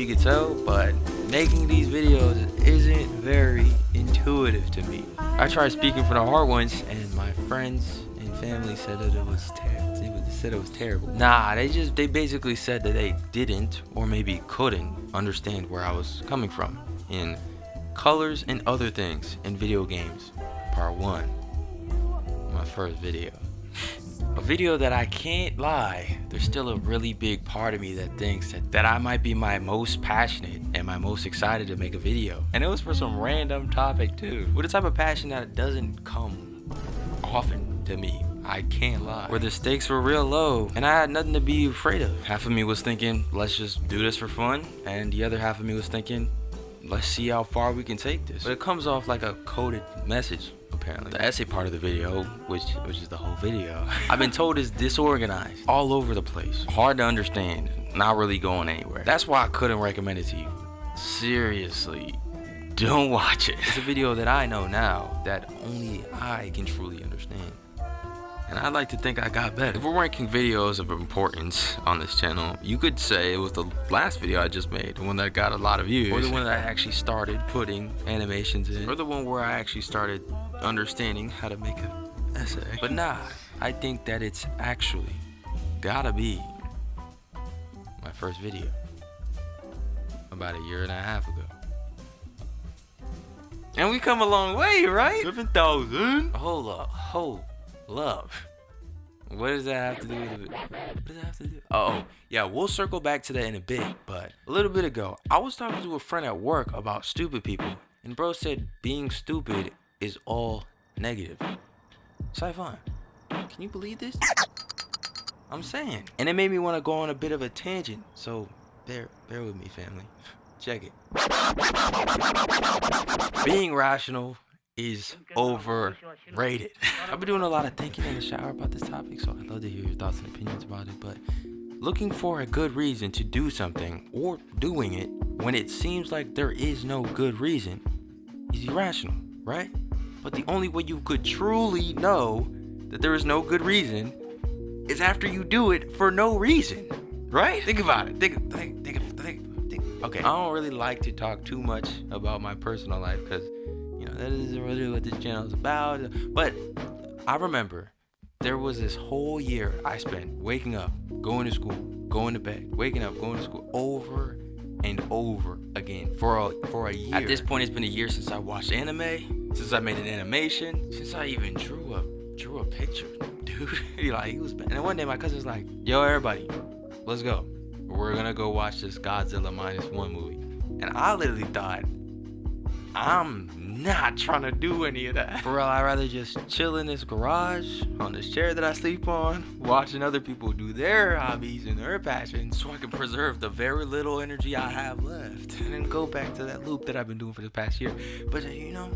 could tell, but making these videos isn't very intuitive to me. I tried speaking for the hard ones, and my friends and family said that it was terrible. They said it was terrible. Nah, they basically said that they didn't, or maybe couldn't, understand where I was coming from in colors and other things in video games. Part 1. My first video. A video that I can't lie, there's still a really big part of me that thinks that I might be my most passionate and my most excited to make a video. And it was for some random topic too. With a type of passion that doesn't come often to me. I can't lie. Where the stakes were real low and I had nothing to be afraid of. Half of me was thinking, let's just do this for fun. And the other half of me was thinking, let's see how far we can take this. But it comes off like a coded message. Apparently, the essay part of the video, which is the whole video, I've been told is disorganized, all over the place, hard to understand, not really going anywhere. That's why I couldn't recommend it to you. Seriously, don't watch it. It's a video that I know now that only I can truly understand. And I'd like to think I got better. If we're ranking videos of importance on this channel, you could say it was the last video I just made, the one that got a lot of views, or the one that I actually started putting animations in, or the one where I actually started understanding how to make an essay. But nah, I think that it's actually gotta be my first video about a year and a half ago. And we come a long way, right? 7,000. Hold up. What does that have to do with it? What does that have to do? Oh, yeah, we'll circle back to that in a bit. But a little bit ago, I was talking to a friend at work about stupid people. And bro said being stupid is all negative. Saifan, can you believe this? I'm saying. And it made me want to go on a bit of a tangent. So bear with me, family. Check it. Being rational is overrated. I've been doing a lot of thinking in the shower about this topic, so I'd love to hear your thoughts and opinions about it. But looking for a good reason to do something or doing it when it seems like there is no good reason is irrational, right? But the only way you could truly know that there is no good reason is after you do it for no reason, right? Think about it. Think. Okay, I don't really like to talk too much about my personal life because, you know, that isn't really what this channel is about. But I remember there was this whole year I spent waking up, going to school, going to bed, waking up, going to school over and over again for a year. At this point, it's been a year since I watched anime, since I made an animation, since I even drew a picture, dude. Like, he was bad. And then one day my cousin's like, yo, everybody, let's go. We're gonna go watch this Godzilla -1 movie. And I literally thought, I'm not trying to do any of that. For real, I'd rather just chill in this garage on this chair that I sleep on, watching other people do their hobbies and their passions so I can preserve the very little energy I have left and then go back to that loop that I've been doing for the past year. But you know,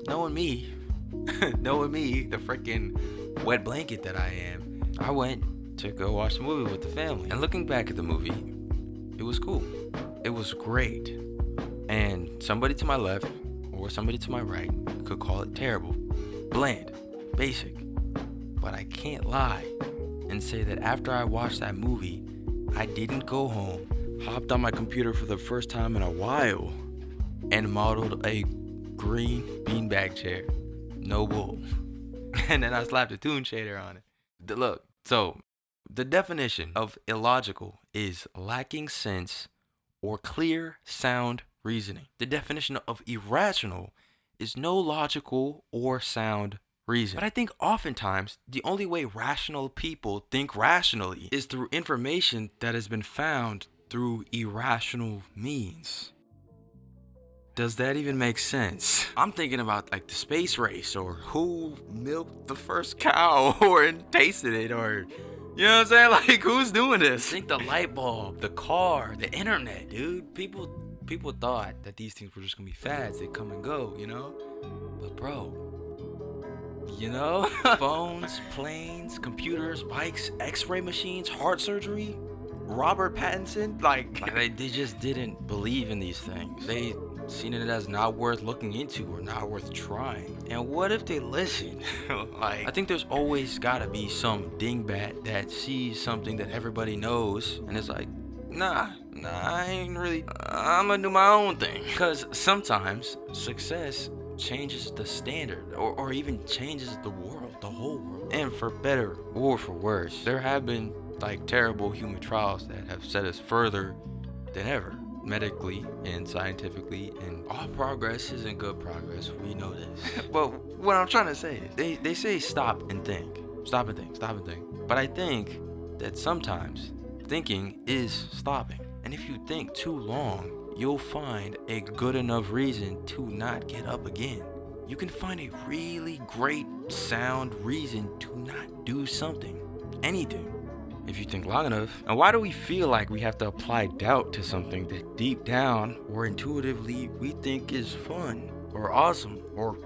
knowing me, the freaking wet blanket that I am, I went to go watch the movie with the family. And looking back at the movie, it was cool. It was great. And somebody to my left or somebody to my right could call it terrible, bland, basic. But I can't lie and say that after I watched that movie, I didn't go home, hopped on my computer for the first time in a while, and modeled a green beanbag chair. No bull. And then I slapped a Toon shader on it. Look, so the definition of illogical is lacking sense or clear, sound reasoning. The definition of irrational is no logical or sound reason. But I think oftentimes the only way rational people think rationally is through information that has been found through irrational means. Does that even make sense? I'm thinking about like the space race, or who milked the first cow or tasted it, or you know what I'm saying? Like, who's doing this? Think the light bulb, the car, the internet, dude. People thought that these things were just gonna be fads. They come and go, you know? But bro, you know? Phones, planes, computers, bikes, x-ray machines, heart surgery, Robert Pattinson, like they just didn't believe in these things. They seen it as not worth looking into or not worth trying. And what if they listen? Like, I think there's always gotta be some dingbat that sees something that everybody knows and is like, nah, nah, I'm gonna do my own thing. Because sometimes success changes the standard or even changes the world, the whole world. And for better or for worse, there have been like terrible human trials that have set us further than ever, medically and scientifically, and all progress isn't good progress. We know this. But what I'm trying to say is they say stop and think. Stop and think, stop and think. But I think that sometimes thinking is stopping. And if you think too long, you'll find a good enough reason to not get up again. You can find a really great, sound reason to not do something, anything, if you think long enough. And why do we feel like we have to apply doubt to something that deep down or intuitively we think is fun or awesome or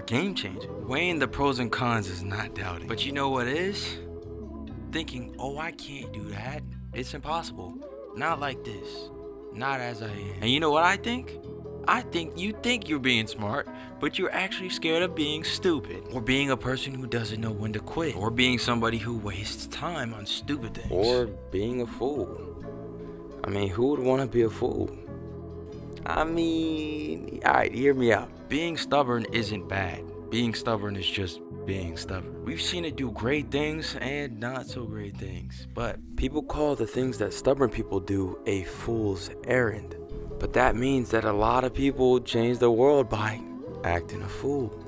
game changing? Weighing the pros and cons is not doubting. But you know what is? Thinking, oh, I can't do that. It's impossible. Not like this. Not as I am. And you know what I think? I think you think you're being smart, but you're actually scared of being stupid. Or being a person who doesn't know when to quit. Or being somebody who wastes time on stupid things. Or being a fool. I mean, who would want to be a fool? I mean, alright, hear me out. Being stubborn isn't bad. Being stubborn is just being stubborn. We've seen it do great things and not so great things. But people call the things that stubborn people do a fool's errand. But that means that a lot of people change the world by acting a fool.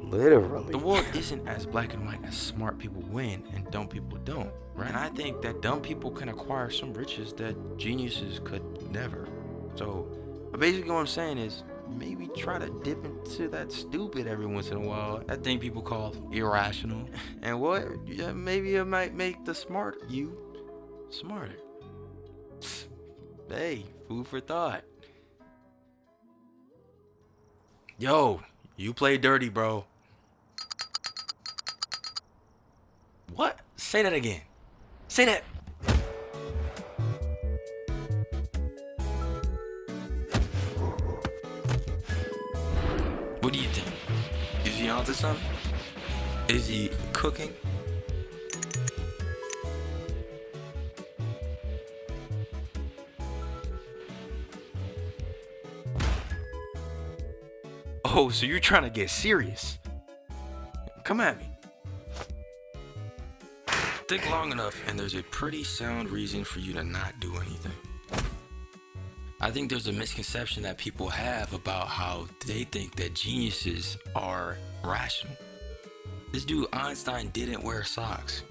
Literally. The world isn't as black and white as smart people win and dumb people don't, right? And I think that dumb people can acquire some riches that geniuses could never. So basically what I'm saying is maybe try to dip into that stupid every once in a while. That thing people call irrational. And what? Yeah, maybe it might make the smart you smarter. Hey, food for thought. Yo, you play dirty, bro. What? Say that again. Say that. What do you think? Is he onto something? Is he cooking? Oh, so you're trying to get serious? Come at me. Think long enough and there's a pretty sound reason for you to not do anything. I think there's a misconception that people have about how they think that geniuses are rational. This dude Einstein didn't wear socks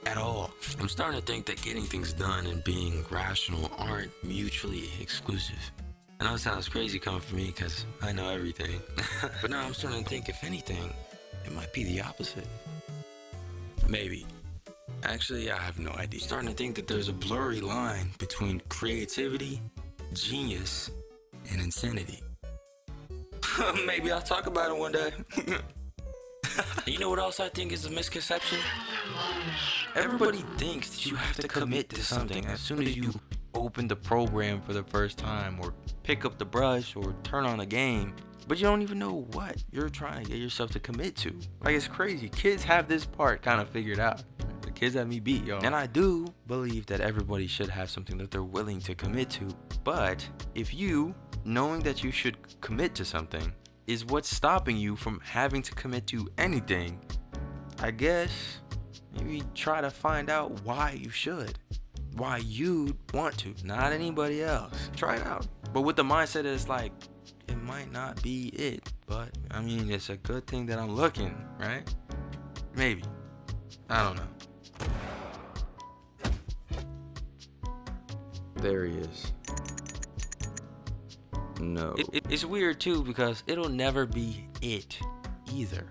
at all. I'm starting to think that getting things done and being rational aren't mutually exclusive. I know it sounds crazy coming from me because I know everything. But now I'm starting to think, if anything, it might be the opposite. Maybe. Actually, I have no idea. I'm starting to think that there's a blurry line between creativity, genius, and insanity. Maybe I'll talk about it one day. You know what else I think is a misconception? Everybody thinks that you have to commit to something as soon as you open the program for the first time, or pick up the brush, or turn on a game, but you don't even know what you're trying to get yourself to commit to. Like, it's crazy. Kids have this part kind of figured out. The kids have me beat, yo. And I do believe that everybody should have something that they're willing to commit to. But if you, knowing that you should commit to something, is what's stopping you from having to commit to anything, I guess maybe try to find out why you should. Why you want to, not anybody else. Try it out. But with the mindset that it's like, it might not be it. But, I mean, it's a good thing that I'm looking, right? Maybe. I don't know. There he is. No. It's weird too because it'll never be it either.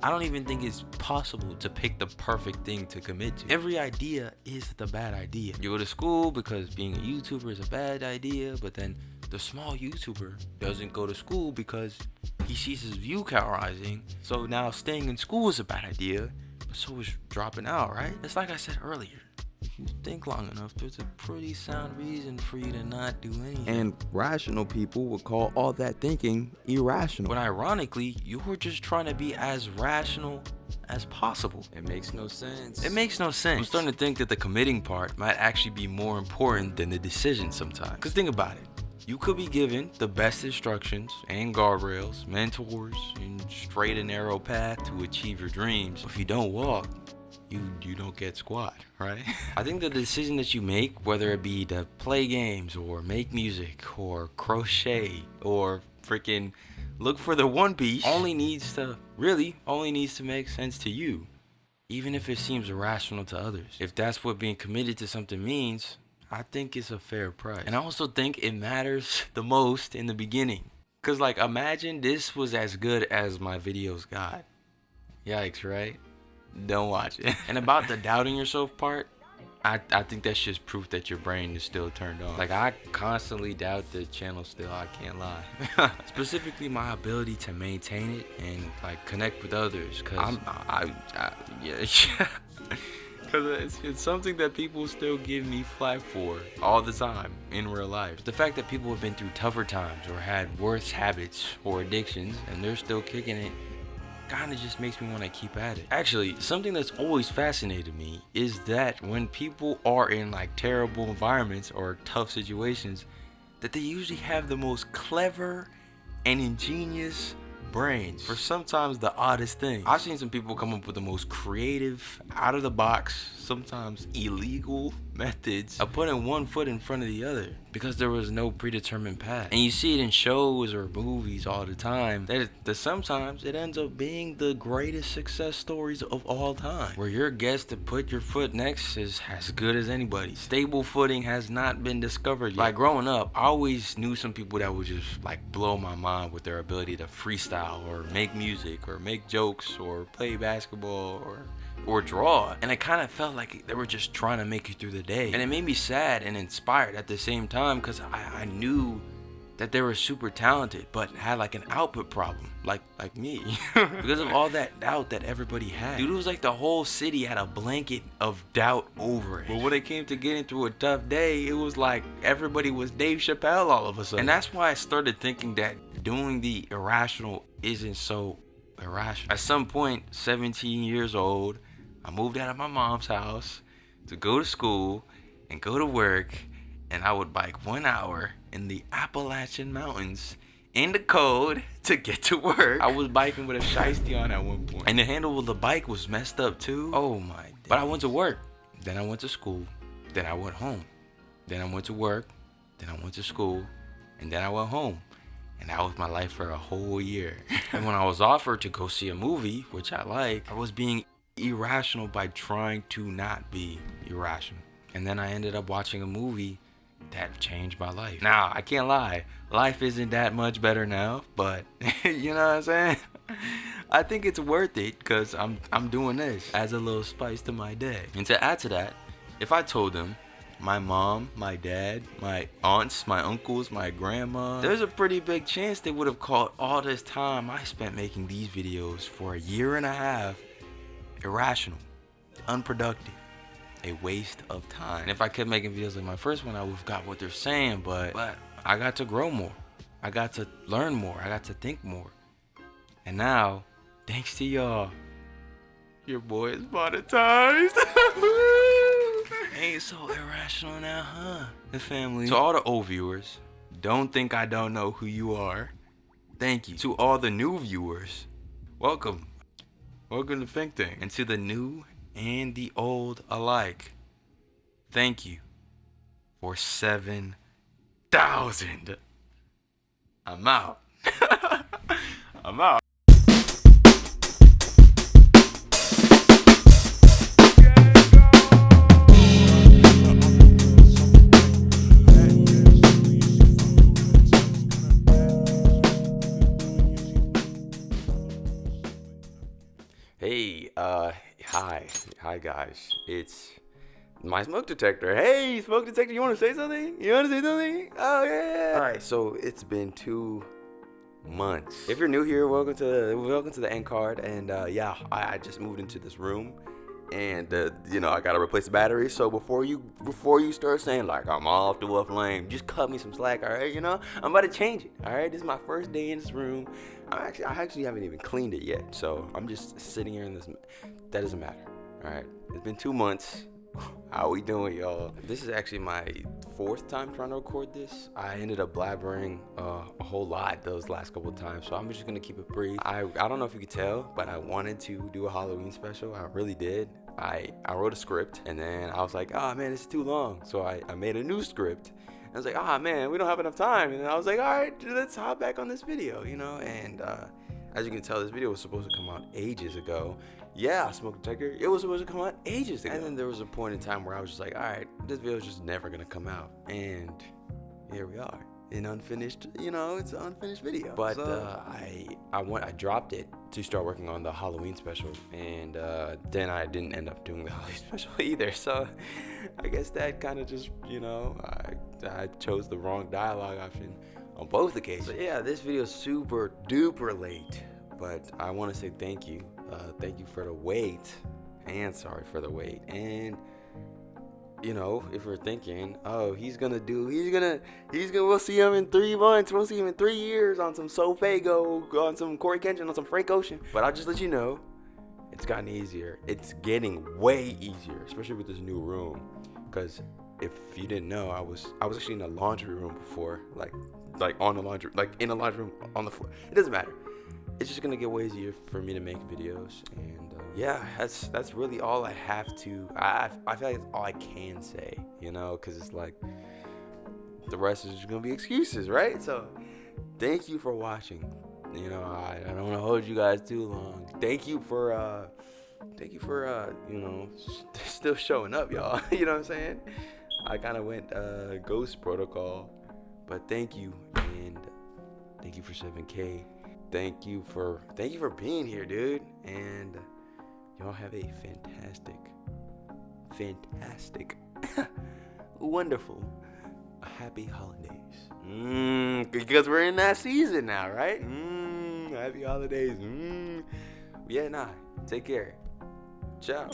I don't even think it's possible to pick the perfect thing to commit to. Every idea is the bad idea. You go to school because being a YouTuber is a bad idea, but then the small YouTuber doesn't go to school because he sees his view count rising. So now staying in school is a bad idea, but so is dropping out, right? It's like I said earlier. You you think long enough, there's a pretty sound reason for you to not do anything. And rational people would call all that thinking irrational. But ironically, you were just trying to be as rational as possible. It makes no sense. It makes no sense. I'm starting to think that the committing part might actually be more important than the decision sometimes. Because think about it. You could be given the best instructions and guardrails, mentors, and straight and narrow path to achieve your dreams. But if you don't walk, you don't get squat, right? I think the decision that you make, whether it be to play games or make music or crochet or freaking look for the One Piece, only needs to make sense to you, even if it seems irrational to others. If that's what being committed to something means, I think it's a fair price. And I also think it matters the most in the beginning. Cause like imagine this was as good as my videos got. Yikes, right? Don't watch it. And about the doubting yourself part, I think that's just proof that your brain is still turned on. Like I constantly doubt the channel still, I can't lie. Specifically my ability to maintain it and like connect with others. Cause Because it's something that people still give me flack for all the time in real life. But the fact that people have been through tougher times or had worse habits or addictions and they're still kicking it kind of just makes me want to keep at it. Actually, something that's always fascinated me is that when people are in like terrible environments or tough situations, that they usually have the most clever and ingenious brains for sometimes the oddest things. I've seen some people come up with the most creative, out of the box, sometimes illegal methods of putting one foot in front of the other because there was no predetermined path. And you see it in shows or movies all the time that sometimes it ends up being the greatest success stories of all time, where your guess to put your foot next is as good as anybody. Stable footing has not been discovered yet. Like growing up, I always knew some people that would just like blow my mind with their ability to freestyle or make music or make jokes or play basketball or draw, and it kind of felt like they were just trying to make it through the day. And it made me sad and inspired at the same time because I knew that they were super talented but had like an output problem, like me, because of all that doubt that everybody had. Dude, it was like the whole city had a blanket of doubt over it. But when it came to getting through a tough day, it was like everybody was Dave Chappelle all of a sudden. And that's why I started thinking that doing the irrational isn't so irrational. At some point, 17 years old, I moved out of my mom's house to go to school and go to work, and I would bike 1 hour in the Appalachian Mountains in the cold to get to work. I was biking with a shiesty on at one point, and the handle of the bike was messed up too. Oh my days. But I went to work, then I went to school, then I went home, then I went to work, then I went to school, and then I went home. And that was my life for a whole year. And when I was offered to go see a movie, which I like, I was being irrational by trying to not be irrational. And then I ended up watching a movie that changed my life. Now, I can't lie, life isn't that much better now, but you know what I'm saying? I think it's worth it because I'm doing this as a little spice to my day. And to add to that, if I told them my mom, my dad, my aunts, my uncles, my grandma, there's a pretty big chance they would have called all this time I spent making these videos for a year and a half irrational, unproductive, a waste of time. And if I kept making videos like my first one, I would have got what they're saying, but I got to grow more. I got to learn more. I got to think more. And now, thanks to y'all, your boy is monetized. Ain't so irrational now, huh? The family. To all the old viewers, don't think I don't know who you are. Thank you. To all the new viewers, welcome. Welcome to Think Tank. And to the new and the old alike, thank you for 7,000. I'm out. I'm out. Hey, hi guys, it's my smoke detector. Hey, smoke detector, you want to say something? Oh yeah. All right, so it's been 2 months. If you're new here, welcome to the end card. And yeah, I just moved into this room, and you know, I gotta replace the battery. So before you start saying like I'm off the Wolf Lane, just cut me some slack, all right? You know, I'm about to change it, all right? This is my first day in this room. I actually haven't even cleaned it yet, so I'm just sitting here in this. That doesn't matter, all right? It's been 2 months. How we doing, y'all? This is actually my 4th time trying to record this. I ended up blabbering a whole lot those last couple of times, so I'm just gonna keep it brief. I don't know if you could tell, but I wanted to do a Halloween special. I really did. I wrote a script, and then I was like, oh man, this is too long. So I made a new script. I was like, ah man, we don't have enough time. And then I was like, all right, let's hop back on this video, you know? And as you can tell, this video was supposed to come out ages ago. Yeah, Smoke Detector, it was supposed to come out ages ago. And then there was a point in time where I was just like, all right, this video is just never gonna come out. And here we are, an unfinished, you know, it's an unfinished video. But I dropped it to start working on the Halloween special, and then I didn't end up doing the Halloween special either. So I guess that kind of just, you know, I chose the wrong dialogue option on both occasions. So yeah, this video is super duper late, but I want to say thank you. Thank you for the wait, and sorry for the wait. And you know, if we're thinking, oh, we'll see him in 3 months, we'll see him in 3 years on some Sofago, on some Corey Kenshin, on some Frank Ocean. But I'll just let you know, it's gotten easier. It's getting way easier, especially with this new room. Because if you didn't know, I was actually in a laundry room before, like on the laundry, like in a laundry room on the floor. It doesn't matter. It's just gonna get way easier for me to make videos, and yeah, that's really all I have to. I feel like it's all I can say, you know, because it's like the rest is just gonna be excuses, right? So thank you for watching. You know, I don't want to hold you guys too long. Thank you for you know, still showing up, y'all. You know what I'm saying? I kind of went ghost protocol, but thank you, and thank you for 7K. Thank you for being here, dude. And y'all have a fantastic, wonderful, happy holidays. Because we're in that season now, right? Happy holidays. Yeah, nah. Take care. Ciao.